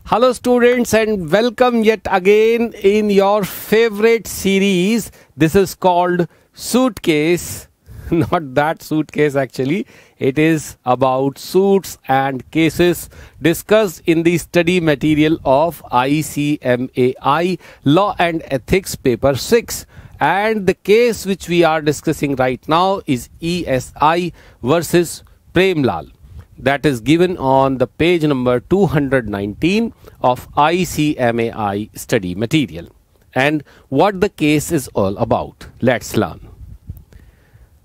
Hello students and welcome yet again in your favorite series. This is called Suitcase. Not that suitcase actually. It is about suits and cases discussed in the study material of ICMAI Law and Ethics paper 6. And the case which we are discussing right now is ESI versus Premlal. That is given on the page number 219 of ICMAI study material. And what the case is all about. Let's learn.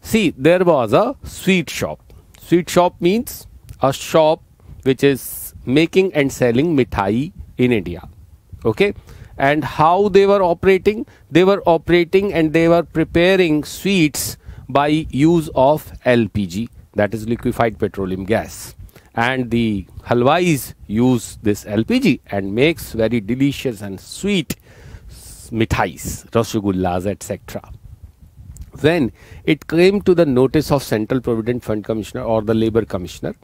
See, there was a sweet shop. Sweet shop means a shop which is making and selling mithai in India. Okay. And how they were operating? They were operating and they were preparing sweets by use of LPG. That is liquefied petroleum gas, and the halwais use this LPG and makes very delicious and sweet mithais, rasgullas, etc. When it came to the notice of Central Provident Fund Commissioner or the Labour Commissioner,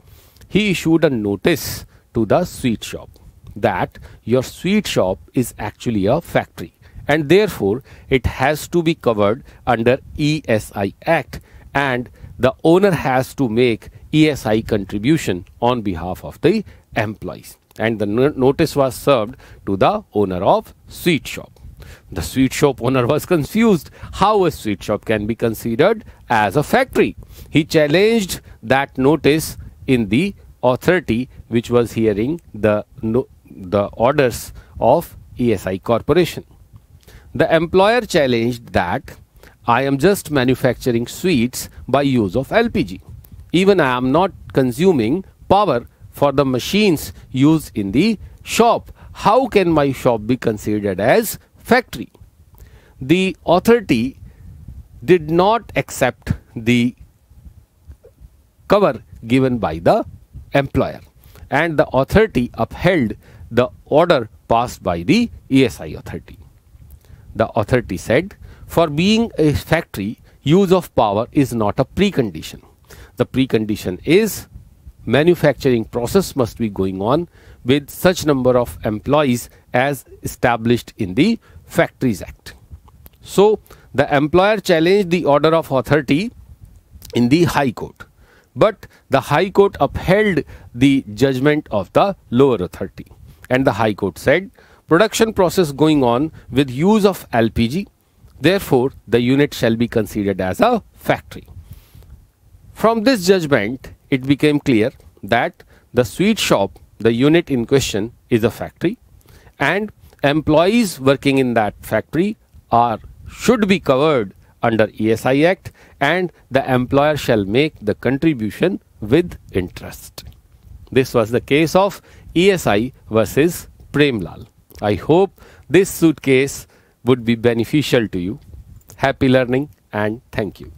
he issued a notice to the sweet shop that your sweet shop is actually a factory and therefore it has to be covered under ESI Act, and the owner has to make ESI contribution on behalf of the employees. And the notice was served to the owner of sweet shop. The sweet shop owner was confused how a sweet shop can be considered as a factory. He challenged that notice in the authority which was hearing the orders of ESI Corporation. The employer challenged that I am just manufacturing sweets by use of LPG. Even I am not consuming power for the machines used in the shop. How can my shop be considered as factory? The authority did not accept the cover given by the employer, and the authority upheld the order passed by the ESI authority. The authority said, for being a factory, use of power is not a precondition. The precondition is manufacturing process must be going on with such number of employees as established in the Factories Act. So the employer challenged the order of authority in the High Court, but the High Court upheld the judgment of the lower authority, and the High Court said production process going on with use of LPG, therefore the unit shall be considered as a factory. From this judgment, it became clear that the sweet shop, the unit in question, is a factory, and employees working in that factory should be covered under ESI Act, and the employer shall make the contribution with interest. This was the case of ESI versus Premlal. I hope this suitcase would be beneficial to you. Happy learning and thank you.